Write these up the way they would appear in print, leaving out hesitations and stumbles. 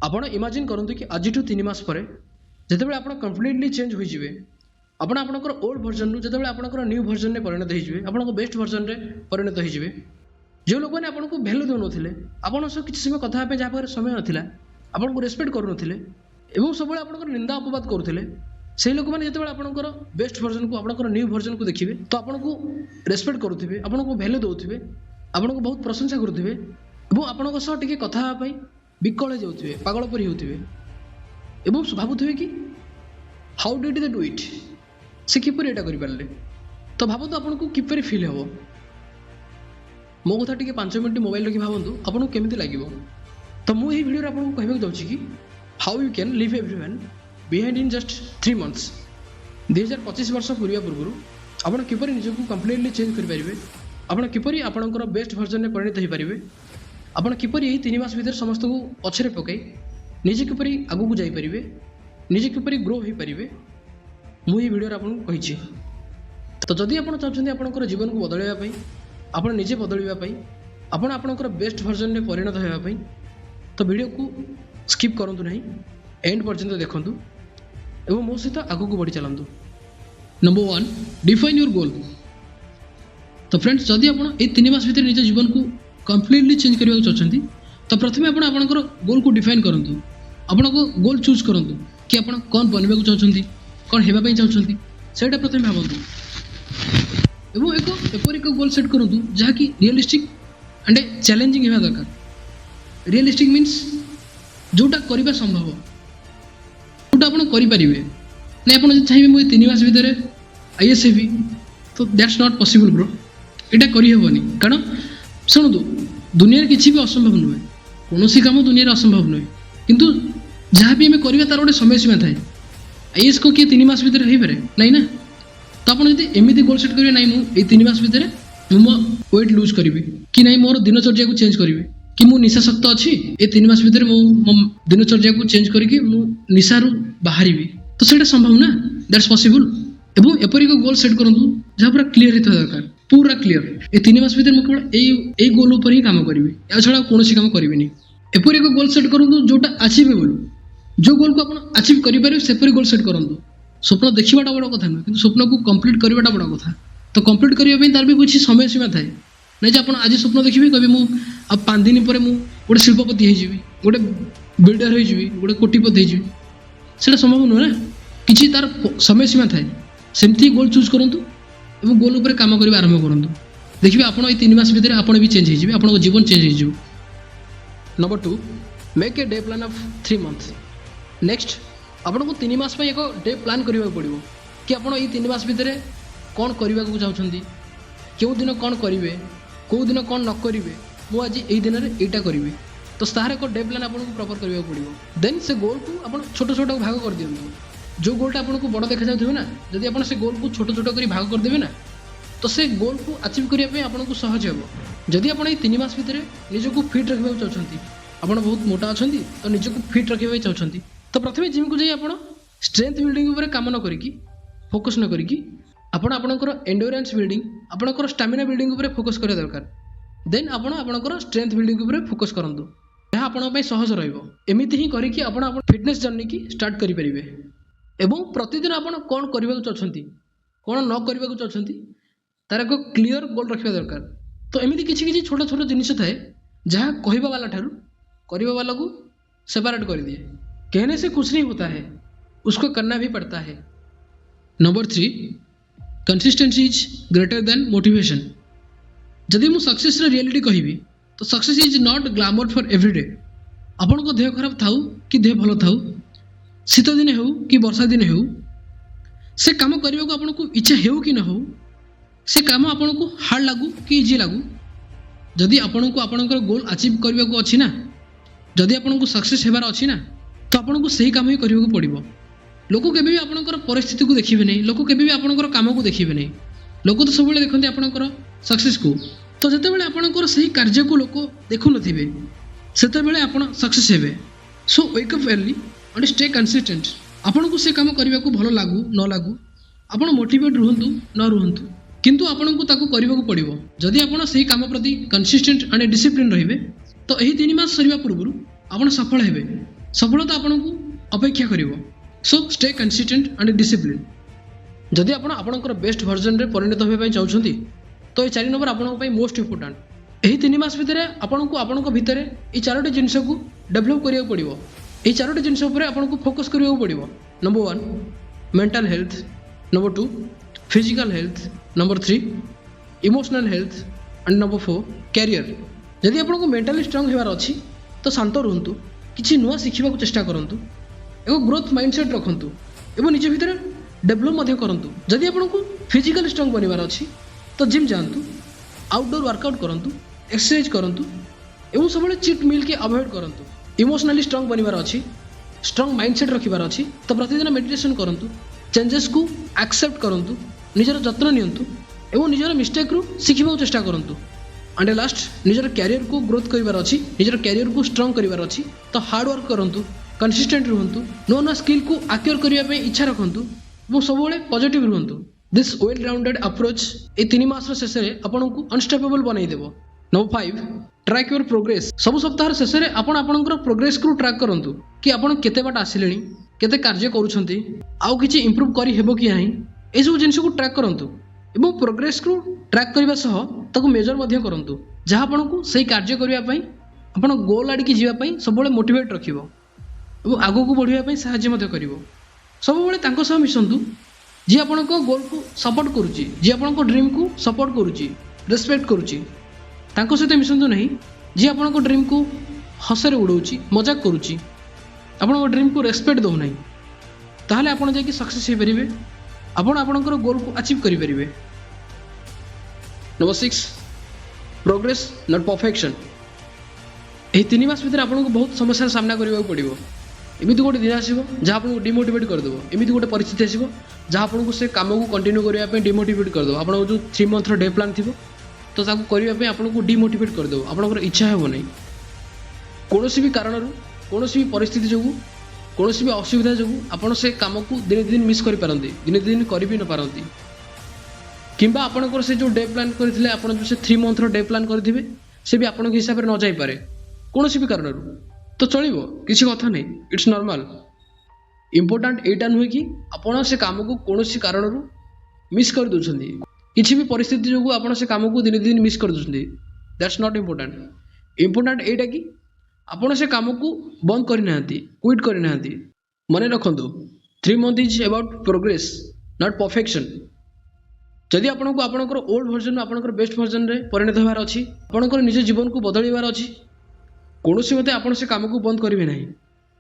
ଆପଣ ଇମାଜିନ୍ କରନ୍ତୁ କି ଆଜିଠୁ 3 ମାସ ପରେ ଯେତେବେଳେ ଆପଣ କମ୍ପ୍ଲିଟଲି ଚେଞ୍ଜ ହୋଇଯିବେ, ଆପଣ ଆପଣଙ୍କର ଓଲ୍ଡ ଭର୍ଜନରୁ ଯେତେବେଳେ ଆପଣଙ୍କର ନ୍ୟୁ ଭର୍ଜନରେ ପରିଣତ ହୋଇଯିବେ, ଆପଣଙ୍କ ବେଷ୍ଟ ଭର୍ଜନରେ ପରିଣତ ହୋଇଯିବେ, ଯେଉଁ ଲୋକମାନେ ଆପଣଙ୍କୁ ଭ୍ୟାଲୁ ଦେଉନଥିଲେ, ଆପଣଙ୍କ ସହ କିଛି ସମୟ କଥା ହେବା ପାଇଁ ଯାହା ପାଖରେ ସମୟ ନଥିଲା, ଆପଣଙ୍କୁ ରେସ୍ପେକ୍ଟ କରୁନଥିଲେ ଏବଂ ସବୁବେଳେ ଆପଣଙ୍କର ନିନ୍ଦା ଅପବାଦ କରୁଥିଲେ, ସେହି ଲୋକମାନେ ଯେତେବେଳେ ଆପଣଙ୍କର ବେଷ୍ଟ ଭର୍ଜନକୁ ଆପଣଙ୍କର ନ୍ୟୁ ଭର୍ଜନକୁ ଦେଖିବେ ତ ଆପଣଙ୍କୁ ରେସ୍ପେକ୍ଟ କରୁଥିବେ, ଆପଣଙ୍କୁ ଭ୍ୟାଲୁ ଦେଉଥିବେ, ଆପଣଙ୍କୁ ବହୁତ ପ୍ରଶଂସା କରୁଥିବେ ଏବଂ ଆପଣଙ୍କ ସହ ଟିକେ କଥା ହେବା ପାଇଁ ବିକଳ ହେଇଯାଉଥିବେ, ପାଗଳ ପରି ହେଉଥିବେ ଏବଂ ଭାବୁଥିବେ କି ହାଉ ଡିଡ୍ ଦେ ଡୁ ଇଟ୍, ସେ କିପରି ଏଇଟା କରିପାରିଲେ। ତ ଭାବନ୍ତୁ ଆପଣଙ୍କୁ କିପରି ଫିଲ୍ ହେବ। ମୋ କଥା ଟିକେ 5 ମିନିଟ୍ ମୋବାଇଲ ରଖି ଭାବନ୍ତୁ ଆପଣଙ୍କୁ କେମିତି ଲାଗିବ। ତ ମୁଁ ଏହି ଭିଡ଼ିଓରେ ଆପଣଙ୍କୁ କହିବାକୁ ଯାଉଛି କି how you can live everyone behind in just 3 months। 2025 ବର୍ଷ ପୂରିବା ପୂର୍ବରୁ ଆପଣ କିପରି ନିଜକୁ କମ୍ପ୍ଲିଟଲି ଚେଞ୍ଜ କରିପାରିବେ, ଆପଣ କିପରି ଆପଣଙ୍କର ବେଷ୍ଟ ଭର୍ଜନରେ ପରିଣତ ହୋଇପାରିବେ, ଆପଣ କିପରି ଏହି 3 ମାସ ଭିତରେ ସମସ୍ତଙ୍କୁ ପଛରେ ପକାଇ ନିଜେ କିପରି ଆଗକୁ ଯାଇପାରିବେ, ନିଜେ କିପରି ଗ୍ରୋ ହୋଇପାରିବେ, ମୁଁ ଏହି ଭିଡ଼ିଓରେ ଆପଣଙ୍କୁ କହିଛି। ତ ଯଦି ଆପଣ ଚାହୁଁଛନ୍ତି ଆପଣଙ୍କର ଜୀବନକୁ ବଦଳାଇବା ପାଇଁ, ଆପଣ ନିଜେ ବଦଳିବା ପାଇଁ, ଆପଣ ଆପଣଙ୍କର ବେଷ୍ଟ ଭର୍ଜନରେ ପରିଣତ ହେବା ପାଇଁ, ତ ଭିଡ଼ିଓକୁ ସ୍କିପ୍ କରନ୍ତୁ ନାହିଁ, ଏଣ୍ଡ ପର୍ଯ୍ୟନ୍ତ ଦେଖନ୍ତୁ ଏବଂ ମୋ ସହିତ ଆଗକୁ ବଢ଼ି ଚାଲନ୍ତୁ। Number 1, define your goal. ତ ଫ୍ରେଣ୍ଡସ୍, ଯଦି ଆପଣ ଏହି 3 ମାସ ଭିତରେ ନିଜ ଜୀବନକୁ କମ୍ପ୍ଲିଟଲି ଚେଞ୍ଜ କରିବାକୁ ଚାହୁଁଛନ୍ତି ତ ପ୍ରଥମେ ଆପଣ ଆପଣଙ୍କର ଗୋଲ୍କୁ ଡିଫାଇନ୍ କରନ୍ତୁ। ଆପଣଙ୍କ ଗୋଲ୍ ଚୁଜ୍ କରନ୍ତୁ କି ଆପଣ କ'ଣ ବନିବାକୁ ଚାହୁଁଛନ୍ତି, କ'ଣ ହେବା ପାଇଁ ଚାହୁଁଛନ୍ତି, ସେଇଟା ପ୍ରଥମେ ଭାବନ୍ତୁ ଏବଂ ଏପରି ଏକ ଗୋଲ୍ ସେଟ୍ କରନ୍ତୁ ଯାହାକି ରିଅଲିଷ୍ଟିକ୍ ଆଣ୍ଡ ଚ୍ୟାଲେଞ୍ଜିଂ ହେବା ଦରକାର। ରିଅଲିଷ୍ଟିକ୍ ମିନ୍ସ ଯେଉଁଟା କରିବା ସମ୍ଭବ, ଯେଉଁଟା ଆପଣ କରିପାରିବେ। ନାଇଁ ଆପଣ ଯଦି ଚାହିଁବେ ମୁଁ ଏ 3 ମାସ ଭିତରେ IAS ହେବି, ତ ଦ୍ୟାଟ୍ସ ନଟ୍ ପସିବଲ୍ ବ୍ରୋ, ଏଇଟା କରିହେବନି। କାରଣ ଶୁଣନ୍ତୁ, ଦୁନିଆରେ କିଛି ବି ଅସମ୍ଭବ ନୁହେଁ, କୌଣସି କାମ ଦୁନିଆରେ ଅସମ୍ଭବ ନୁହେଁ, କିନ୍ତୁ ଯାହା ବି ଆମେ କରିବା ତାର ଗୋଟେ ସମୟ ସୀମା ଥାଏ। IAS को କିଏ 3 ମାସ ଭିତରେ ହେଇପାରେ? ନାଇଁ ନା। ତ ଆପଣ ଯଦି ଏମିତି ଗୋଲ୍ ସେଟ୍ କରିବେ, ନାଇଁ ମୁଁ ଏଇ 3 ମାସ ଭିତରେ ମୁଁ ମୋ ୱେଟ୍ ଲୁଜ୍ କରିବି, କି ନାଇଁ ମୋର ଦିନଚର୍ଯ୍ୟାକୁ ଚେଞ୍ଜ କରିବି, କି ମୁଁ ନିଶାସକ୍ତ ଅଛି, ଏ 3 ମାସ ଭିତରେ ମୁଁ ମୋ ଦିନଚର୍ଯ୍ୟାକୁ ଚେଞ୍ଜ କରିକି ମୁଁ ନିଶାରୁ ବାହାରିବି, ତ ସେଇଟା ସମ୍ଭବ ନା, ଦ୍ୟାଟ୍ସ ପସିବୁଲ୍। ଏବଂ ଏପରି ଏକ ଗୋଲ୍ ସେଟ୍ କରନ୍ତୁ ଯାହା ପୁରା କ୍ଲିୟର ହେଇଥିବା ଦରକାର, ପୁରା କ୍ଲିୟର। ଏ 3 ମାସ ଭିତରେ ମୁଁ କେବଳ ଏଇ ଗୋଲ୍ ଉପରେ ହିଁ କାମ କରିବି, ଏହା ଛଡ଼ା ଆଉ କୌଣସି କାମ କରିବିନି। ଏପରି ଏକ ଗୋଲ୍ ସେଟ୍ କରନ୍ତୁ ଯେଉଁଟା ଆଚିଭେବଲ୍, ଯେଉଁ ଗୋଲ୍କୁ ଆପଣ ଆଚିଭ୍ କରିପାରିବେ ସେପରି ଗୋଲ୍ ସେଟ୍ କରନ୍ତୁ। ସ୍ୱପ୍ନ ଦେଖିବାଟା ବଡ଼ କଥା ନୁହେଁ, କିନ୍ତୁ ସ୍ୱପ୍ନକୁ କମ୍ପ୍ଲିଟ୍ କରିବାଟା ବଡ଼ କଥା। ତ କମ୍ପ୍ଲିଟ୍ କରିବା ପାଇଁ ତାର ବି କିଛି ସମୟ ସୀମା ଥାଏ। ନାଇଁ ଯେ ଆପଣ ଆଜି ସ୍ୱପ୍ନ ଦେଖିବେ, କହିବେ ମୁଁ ଆଉ 5 ଦିନ ପରେ ମୁଁ ଗୋଟେ ଶିଳ୍ପପତି ହେଇଯିବି, ଗୋଟେ ବିଲ୍ଡର ହେଇଯିବି, ଗୋଟେ କୋଟିପତି ହେଇଯିବି, ସେଇଟା ସମ୍ଭବ ନୁହେଁ ନା। କିଛି ତାର ସମୟ ସୀମା ଥାଏ। ସେମିତି ଗୋଲ୍ ଚୁଜ୍ କରନ୍ତୁ ଏବଂ ଗୋଲ୍ ଉପରେ କାମ କରିବା ଆରମ୍ଭ କରନ୍ତୁ। ଦେଖିବେ ଆପଣ ଏଇ 3 ମାସ ଭିତରେ ଆପଣ ବି ଚେଞ୍ଜ ହେଇଯିବେ, ଆପଣଙ୍କ ଜୀବନ ଚେଞ୍ଜ ହେଇଯିବ। Number 2, make A day plan of 3 months। Next, ଆପଣଙ୍କୁ 3 ମାସ ପାଇଁ ଏକ ଡେ ପ୍ଲାନ୍ କରିବାକୁ ପଡ଼ିବ କି ଆପଣ ଏଇ 3 ମାସ ଭିତରେ କ'ଣ କରିବାକୁ ଚାହୁଁଛନ୍ତି, କେଉଁ ଦିନ କ'ଣ କରିବେ, କେଉଁ ଦିନ କ'ଣ ନ କରିବେ, ମୁଁ ଆଜି ଏଇ ଦିନରେ ଏଇଟା କରିବି। ତ ତାହାର ଏକ ଡେ ପ୍ଲାନ୍ ଆପଣଙ୍କୁ ପ୍ରପର୍ କରିବାକୁ ପଡ଼ିବ। ଦେନ୍ ସେ ଗୋଲ୍କୁ ଆପଣ ଛୋଟ ଛୋଟ ଭାଗ କରିଦିଅନ୍ତୁ। ଯେଉଁ ଗୋଲ୍ଟା ଆପଣଙ୍କୁ ବଡ଼ ଦେଖାଯାଉଥିବ ନା, ଯଦି ଆପଣ ସେ ଗୋଲ୍କୁ ଛୋଟ ଛୋଟ କରି ଭାଗ କରିଦେବେ ନା, ତ ସେ ଗୋଲ୍କୁ ଆଚିଭ୍ କରିବା ପାଇଁ ଆପଣଙ୍କୁ ସହଜ ହେବ। ଯଦି ଆପଣ ଏଇ 3 ମାସ ଭିତରେ ନିଜକୁ ଫିଟ୍ ରଖିବାକୁ ଚାହୁଁଛନ୍ତି, ଆପଣ ବହୁତ ମୋଟା ଅଛନ୍ତି ତ ନିଜକୁ ଫିଟ୍ ରଖିବା ପାଇଁ ଚାହୁଁଛନ୍ତି, ତ ପ୍ରଥମେ ଜିମ୍କୁ ଯାଇ ଆପଣ ଷ୍ଟ୍ରେନ୍ଥ ବିଲ୍ଡିଂ ଉପରେ କାମ ନ କରିକି, ଫୋକସ୍ ନ କରିକି, ଆପଣ ଆପଣଙ୍କର ଏଣ୍ଡୁରାନ୍ସ ବିଲ୍ଡିଂ, ଆପଣଙ୍କର ଷ୍ଟାମିନା ବିଲ୍ଡିଂ ଉପରେ ଫୋକସ୍ କରିବା ଦରକାର। ଦେନ୍ ଆପଣ ଆପଣଙ୍କର ଷ୍ଟ୍ରେନ୍ଥ ବିଲ୍ଡିଂ ଉପରେ ଫୋକସ୍ କରନ୍ତୁ, ଏହା ଆପଣଙ୍କ ପାଇଁ ସହଜ ରହିବ। ଏମିତି ହିଁ କରିକି ଆପଣ ଫିଟନେସ୍ ଜର୍ଣ୍ଣିକି ଷ୍ଟାର୍ଟ କରିପାରିବେ। ଏବଂ ପ୍ରତିଦିନ ଆପଣ କ'ଣ କରିବାକୁ ଚାହୁଁଛନ୍ତି, କ'ଣ ନ କରିବାକୁ ଚାହୁଁଛନ୍ତି, ତାର ଏକ କ୍ଲିଅର ଗୋଲ୍ ରଖିବା ଦରକାର। ତ ଏମିତି କିଛି କିଛି ଛୋଟ ଛୋଟ ଜିନିଷ ଥାଏ ଯାହା କହିବା ବାଲା ଠାରୁ କରିବା ବାଲାକୁ ସେପାରେଟ୍ କରିଦିଏ। कहने से कुछ नहीं होता है, उसको करना भी पड़ता है। Number 3, consistency is greater than motivation. जदि मु सक्सेस रियलिटी कहबी तो success is not glamour for everyday. आपन को देह खराब थाउ कि देह भल थाउ, शीत दिन हो कि वर्षा दिन हो, से काम करने को आपन को इच्छा हो कि न हो, से काम आपन को हार्ड लागू कि इजी लागू, जदि आपन को आपनकर गोल अचीव करने को अच्छी ना, जदि आपन को सक्सेस हेबार अच्छी ना, तो आपन को सही काम ही करने को पड़ो। लोक केबे भी आपनकर परिस्थिति को देखिबे नहीं, लोक केबे भी आपनकर काम को देखिबे नहीं, लोक तो सब देखते आपनकर सक्सेस को। तो जिते बड़े आपनकर सही कार्य को लोक देखु नथिबे सेते बेले आपण सक्सेस हेबे। So wake up early and stay consistent. आपन को से काम करने को भल लागू न लागू, आपन मोटिवेट रुहंतु न रुहंतु, किंतु आपन को ताको करने को पड़ो। जदि आपन सही काम प्रति कंसिस्टेंट एंड डिसिप्लिन रहिबे तो एही 3 मास सरीबा पूर्व आपन सफल हेबे। सफलता आपको अपेक्षा करिवो। So stay consistent and discipline. जदि आपण आपणकर बेस्ट वर्जन रे परिणत होबे पई चाहउछंती तो ये 4 नंबर आपणक पई मोस्ट इंपोर्टेंट। एही 3 मास भितरे आपणको आपणक भितरे ए 4टी जिंस को डेवलप करिया पड़िवो। ए 4टी जिंस ऊपर आपणको फोकस करिया पड़िवो। Number 1 mental health, number 2 physical health, number 3 emotional health and number 4 career. जदि आपको मेंटली स्ट्रांग होबार अच्छी तो शांत रुहतु, किसी नुआ शिखा चेष्टा करूँ, एक ग्रोथ माइंडसेट रखु और निज भितर डेभलप करूँ। जदि आपको फिजिकल स्ट्रांग बनवार अच्छी तो जिम जातु, आउटडोर वर्कआउट करूँ, एक्सरसाइज करूँ और सब चिट मिल के अवॉइड करूँ। इमोशनली स्ट्रांग बनवार अच्छी, स्ट्रांग माइंडसेट रखिबार अच्छी तो प्रतिदिन मेडिटेशन करूँ, चेंजेस को एक्सेप्ट करूँ, निजर जत्न नियंतु एवं निजर मिस्टेक रु शिखा चेष्टा करूँ। एंड लास्ट निजर कैरियर को ग्रोथ करिवार अच्छी, निजर कैरियर को स्ट्रांग करिवार अच्छी तो हार्ड वर्क करूँ, कंसिस्टेंट रुहतु, नुआ नुआ स्किल को एक्वायर करने इच्छा रखु और सब पॉजिटिव रुहतु। दिस वेल राउंडेड अप्रोच ए 3 मास शेष में आपको अनस्टॉपेबल बनईदेव। Number 5 track your progress. सब सप्ताह शेष में आपणकर प्रोग्रेस को ट्रैक करूँ कि आप केते बाट आसिले, केते कार्य करुछंती, आउ किछि इंप्रूव करि हेबो कि नाही, ए सब जिंस को ट्रैक करूँ एवं प्रोग्रेस को ट्रैक करने सह ताको मेजर मध्य करंतु, जहाँ आपको सही कार्य करने आपण गोल आड़िकी जावाई सब मोटिवेट रखिबो और आगो को बढ़िया साहाय्य मध्य करिवो। सब सह मिशंतु जी आपण गोल को सपोर्ट करुच्ची, जी आपण ड्रीम को सपोर्ट करुच्ची, रेस्पेक्ट करुच्ची, तांको सहित मिशंतु नहीं जी आपण ड्रीम को हसरे उड़ाउची, मजाक करुच्ची, आपण ड्रीम को रेस्पेक्ट दो नहीं, ताहले आपण जाकी सक्सेस हो पारिबे, आपण आपणकर गोल को अचीव करि परिबे। Number 6 progress not perfection. यही 3 मास भीतर आपको बहुत समस्या सामना करने पड़ो। एमती गोटे दिन आसो जहाँ आपको डिमोटिवेट करदेव, एमती गोटे परिस्थिति आसो जहाँ आपको से काम को कंटिन्यू करने डिमोटिवेट करदेव। आप जो 3 मंथर डे प्लान थी तो करने आपको डिमोटिवेट करदेव, आपंकर इच्छा हे नहीं। कौन भी कारण कौन भी परिस्थिति जो कौन भी असुविधा जो आप से काम को दिन दिन मिस कर पारती, दिन दिन कर भी न पारती, किंबा आपणकर से जो डे प्लान करते आप जो से 3 मंथर डे प्लान करेंगे से भी आपण हिसाब से न जाई पारे कौन भी कारण तो चलो किसी कथा नहीं, इट्स नॉर्मल। इम्पोर्टेंट एटा नुहे कि आपण से काम को कौन कारण मिस कर दूसरी, किसी भी परिस्थिति जो आप से काम को दिन दिन मिस कर दूसरी, दैट्स नॉट इम्पोर्टेंट। इम्पोर्टेंट एटा कि आपण से काम को बंद करना, क्विट करना। मन रखु 3 month is about progress not perfection. जदि आपको आपणकर ओल्ड वर्जन आपणकर बेस्ट वर्जन रे परिणत होबार अच्छी, आपणकर निज जीवन को बदलवार अच्छी, कौन मत आप से काम को बंद करेंगे ना।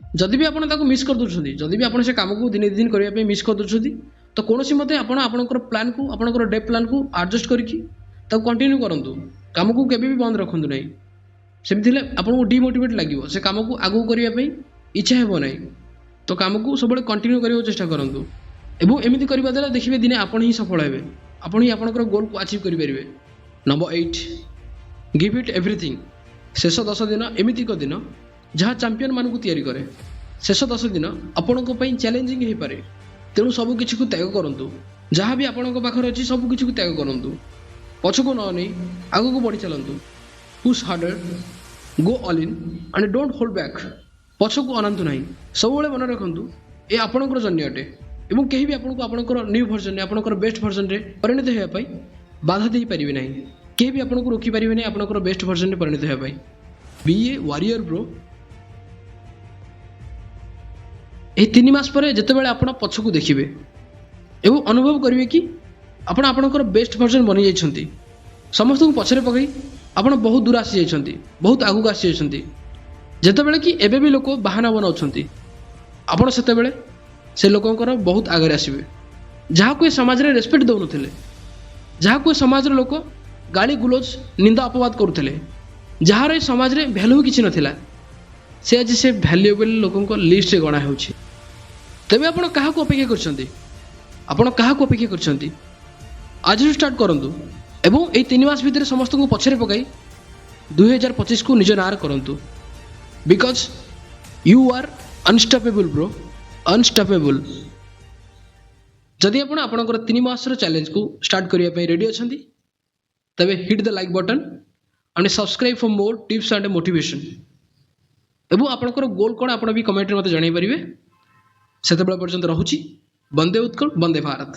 जदि भी आप मिस कर दूसरी, जदि भी आप से काम को दिन दिन करने मिस कर दूसरी तो कौन मत आपणकर प्लान को आपणकर डे प्लान को एडजस्ट करके कंटिन्यू करूँ, काम को केबे भी बंद रखु ना। सेमती आपको डिमोटिवेट लगे, से काम को आगू करने इच्छा हे ना, तो काम को सब कंटिन्यू करने चेष्टा करूँ और एमती करने द्वारा देखिए दिने आपण ही सफल हे, आपण ही आपणकर गोल को अचीव करेंगे। Number 8 give it everything. शेष 10 दिन एमती एक दिन जहाँ चैंपियन मानू तैयारी करे। शेष 10 दिन आपण चैलेंजिंग हो पारे, तेणु सबकि को त्याग करूँ, जहाँ भी आपण पाखे अच्छी सबकि को त्याग करूँ, पछको न नहीं आगू को बढ़ी चलतु, push harder, go all in and don't hold back. पछको अनातु ना, सब मन रखु ये आपणकर जर्नी अटे और कहीं भी आपको आपणकर न्यू वर्जन आपणकर बेस्ट वर्जन रे परिणत होगापी बाधा दे पारे ना, कहीं भी आपको रोकीपारे नहीं आपणकर बेस्ट वर्जन रे परिणत होगापी। Be a warrior bro. यह 3 मास पर जितेबाला आप पछक देखिए और अनुभव करेंगे कि आपण आपणकर बेस्ट वर्जन बनी जाइछंती। समस्त को पछरे पकई आपण बहुत दूर आसी जाइछंती, बहुत आगू आसी जाइछंती। जेतेबेले कि एबे भी लोक बाहाना बनाउछंती, आपण सेतेबेले से लोकंकर बहुत आगे आसबे। जहाँ को समाज रे रेस्पेक्ट दौन थे, जहाँ को समाज रे लोक गाली गुलोज निंदा अपवाद करुले, जार समाज रे भैल्यू किसी नथिला, से आज से भैल्युएबल लोक लिस्ट गणा हो। तेबे आपण काहा को अपेक्षा करछंती, आपण काहा को अपेक्षा करछंती? आज स्टार्ट करंतु एवं एई 3 मास भितर समस्त को पछरे पकाई 2025 को निज नार करंतु, because you are unstoppable bro, unstoppable. जदि आपण आपणकर 3 मासर चैलेंज को स्टार्ट करने रेडी अछंती तबे hit the like button and subscribe for more tips and motivation. ଏବଂ ଆପଣଙ୍କର ଗୋଲ୍ କ'ଣ ଆପଣ ବି କମେଣ୍ଟରେ ମୋତେ ଜଣାଇ ପାରିବେ। ସେତେବେଳେ ପର୍ଯ୍ୟନ୍ତ ରହୁଛି। ବନ୍ଦେ ଉତ୍କଳ, ବନ୍ଦେ ଭାରତ।